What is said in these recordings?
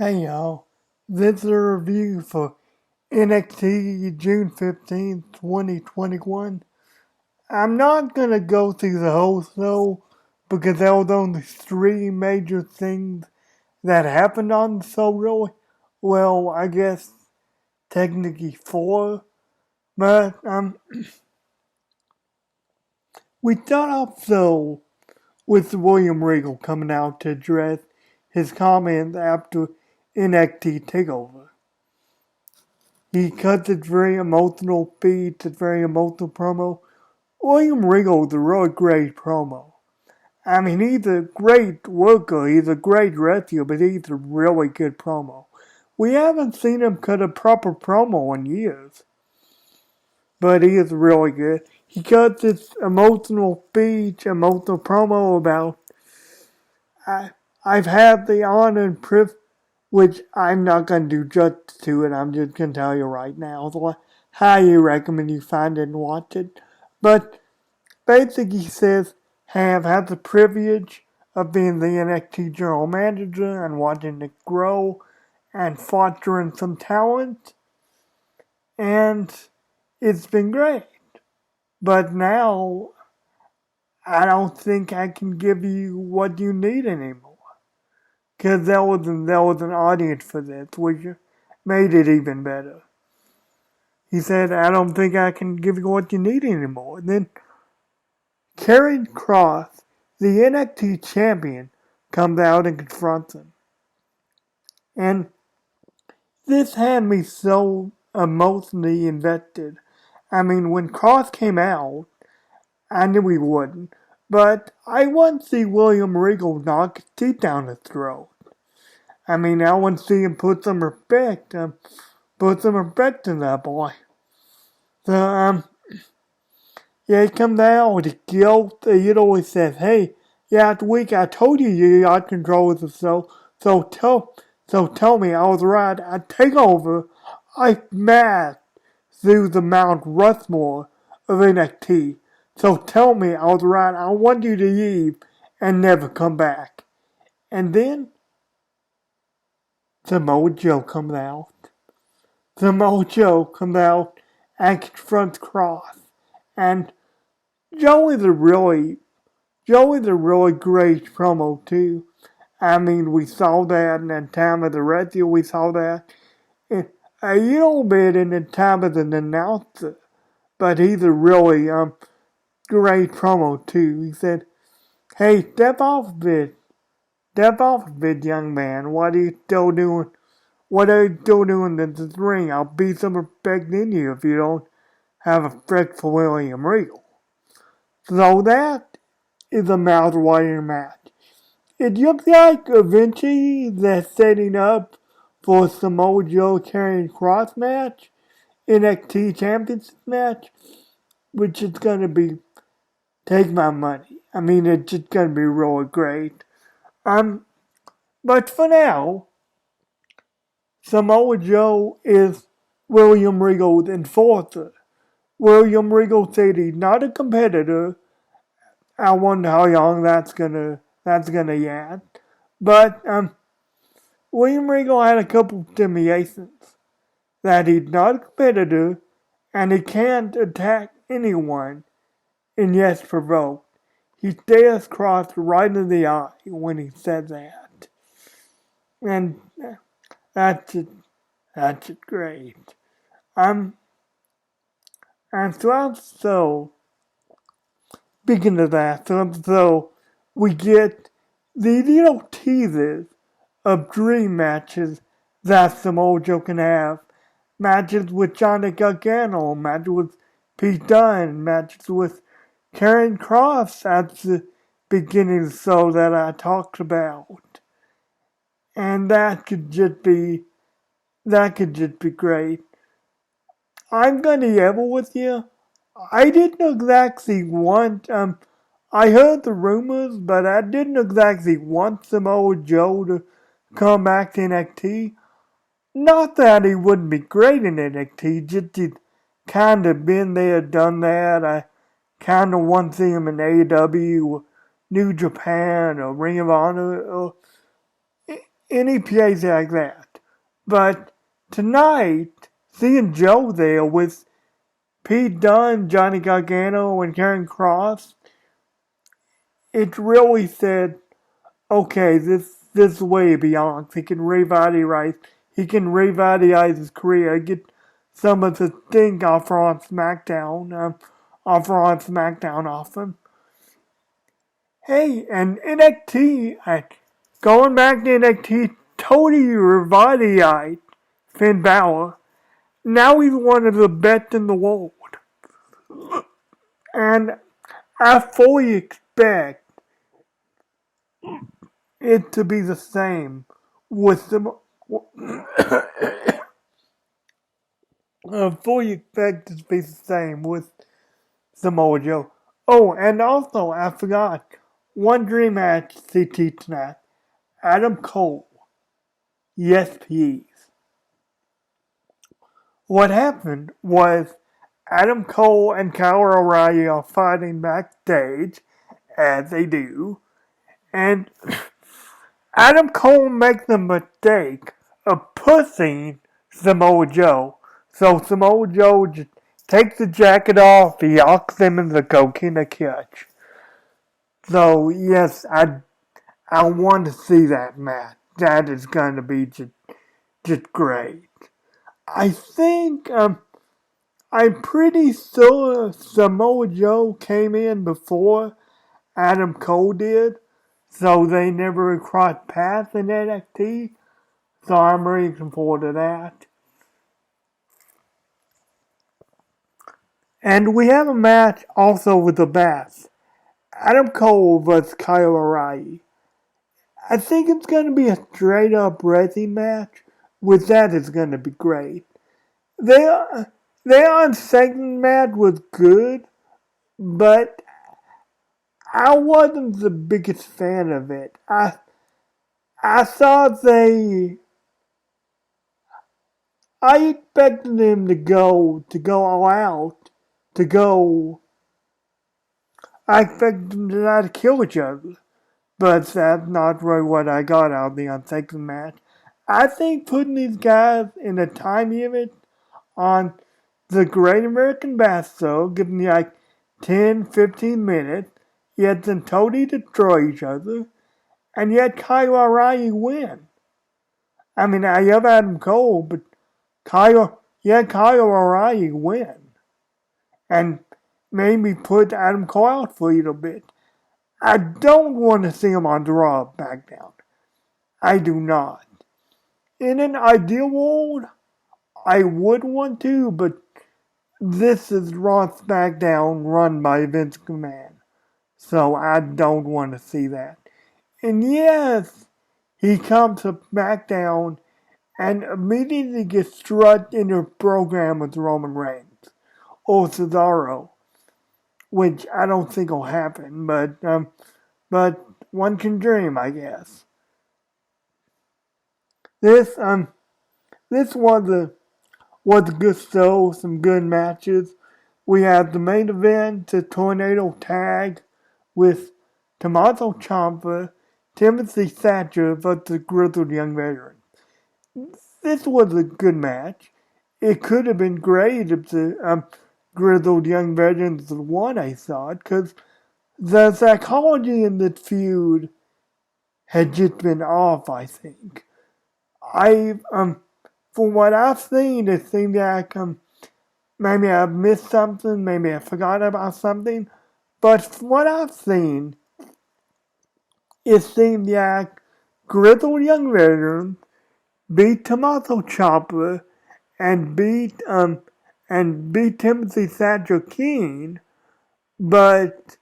Hey y'all, this is a review for NXT June 15th, 2021. I'm not gonna go through the whole show because there was only three major things that happened on the show really. Well, I guess technically four, but we start off though with William Regal coming out to address his comments after NXT takeover. He cuts a very emotional speech, a very emotional promo. William Regal's a really great promo. I mean, he's a great worker, he's a great wrestler, but he's a really good promo. We haven't seen him cut a proper promo in years, but he is really good. He cuts this emotional speech, emotional promo about, I've had the honor and privilege, which I'm not going to do justice to it, I'm just going to tell you right now. So I highly recommend you find it and watch it. But basically he says, hey, I've had the privilege of being the NXT general manager and watching it grow and fostering some talent. And it's been great. But now I don't think I can give you what you need anymore. Because there was an audience for this, which made it even better. He said, I don't think I can give you what you need anymore. And then Karrion Kross, the NXT champion, comes out and confronts him. And this had me so emotionally invested. I mean, when Kross came out, I knew he wouldn't. But I want to see William Regal knock his teeth down his throat. I mean, I want to see him put some respect in that boy. So, yeah, he comes out with the guilt. He always says, hey, yeah, after week I told you got control of the show. So tell me I was right. I take over. I smashed through the Mount Rushmore of NXT. So tell me I was right. I want you to leave and never come back. And then Samoa Joe comes out. Samoa Joe comes out and confronts Kross. And Joe is a really great promo too. I mean, we saw that in the time of the radio. We saw that in a little bit in the time of an announcer. But he's a really great promo too. He said, "Hey, step off a bit, young man. What are you still doing? What are you still doing in this ring? I'll beat some respect in you if you don't have a respect for William Regal." So that is a mouth-watering match. It looks like eventually they're setting up for Samoa Joe Karrion Kross match, NXT Championship match, which is gonna be take my money. I mean, it's just gonna be really great. But for now, Samoa Joe is William Regal's enforcer. William Regal said he's not a competitor. I wonder how long that's gonna last. But William Regal had a couple of stipulations that he's not a competitor and he can't attack anyone unless provoked. He stares Kross right in the eye when he said that. And that's just great. Um, and so, speaking of that, so we get these little teases of dream matches that Samoa Joe can have. Matches with Johnny Gargano, matches with Pete Dunne, matches with Karrion Kross at the beginning of the show that I talked about. And that could just be great. I'm gonna level with you. I didn't exactly want I heard the rumors, but I didn't exactly want Samoa Joe to come back to NXT. Not that he wouldn't be great in NXT, just he'd kind of been there, done that. I kind of want to see him in AEW, New Japan, or Ring of Honor, or any place like that. But tonight, seeing Joe there with Pete Dunne, Johnny Gargano, and Karen Cross, it really said, okay, this is way beyond. He can revitalize. He can revitalize his career. Get some of the thing off on SmackDown, off him. Hey, and NXT, going back to NXT, totally revitalized Finn Balor. Now he's one of the best in the world. And I fully expect it to be the same with the. I fully expect it to be the same with Samoa Joe. Oh, and also, I forgot, one dream match CT tonight. Adam Cole. Yes, please. What happened was Adam Cole and Kyle O'Reilly are fighting backstage, as they do, and Adam Cole makes the mistake of pushing Samoa Joe. So Samoa Joe just takes the jacket off, he locks him in the coquina clutch. So yes, I want to see that match. That is going to be just great. I think I'm pretty sure Samoa Joe came in before Adam Cole did, so they never crossed paths in NXT. So I'm really looking forward to that. And we have a match also with the Bass. Adam Cole vs. Kyle O'Reilly. I think it's going to be a straight up wrestling match. With that, it's going to be great. Their second match was good, but I wasn't the biggest fan of it. I thought I expected them to go all out, I expected them to not kill each other. But that's not really what I got out of the unsecond match. I think putting these guys in a time limit on the Great American Bash Show, giving me like 10, 15 minutes, yet then totally destroy each other, and yet Kyle O'Reilly win. I mean, I love Adam Cole, but Kyle O'Reilly win. And maybe put Adam Cole out for a little bit. I don't want to see him on Raw back down. I do not. In an ideal world, I would want to, but this is Raw SmackDown run by Vince McMahon. So I don't want to see that. And yes, he comes to SmackDown and immediately gets struck in a program with Roman Reigns or Cesaro, which I don't think will happen, but one can dream, I guess. This was a good show, some good matches. We have the main event, the Tornado Tag with Tommaso Ciampa, Timothy Thatcher versus the Grizzled Young Veteran. This was a good match. It could have been great if the Grizzled Young Veterans had won, I thought, because the psychology in this feud had just been off, I think. From what I've seen, it seemed like maybe I've missed something, maybe I forgot about something, but from what I've seen, it seemed like Grizzled Young Veterans beat Tommaso Ciampa and beat Timothy Thatcher King, but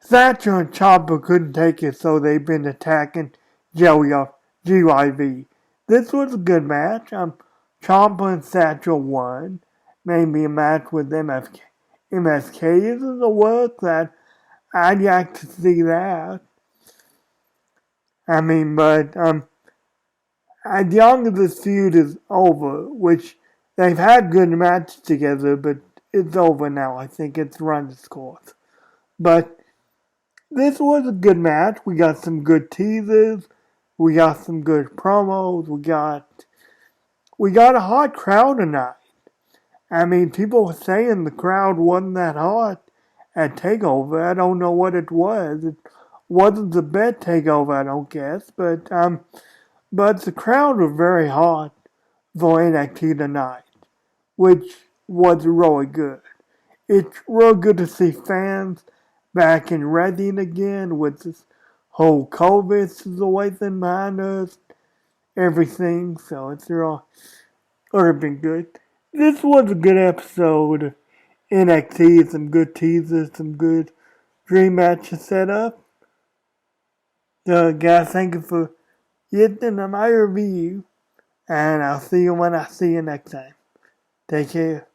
Thatcher and Ciampa couldn't take it, so they've been attacking GYV. This was a good match. Ciampa and Thatcher won. Maybe a match with MSK isn't the work that I'd like to see that. I mean, but as long as this feud is over, which they've had good matches together, but it's over now. I think it's run its course. But this was a good match. We got some good teases. We got some good promos. We got a hot crowd tonight. I mean, people were saying the crowd wasn't that hot at Takeover. I don't know what it was. It wasn't the best Takeover, I don't guess. But the crowd was very hot for NXT tonight, which was really good. It's real good to see fans back in Reading again with this whole COVID situation behind us, everything. So it's been good. This was a good episode of NXT, some good teasers, some good dream matches set up. Guys, thank you for listening to my review, and I'll see you when I see you next time. Take care.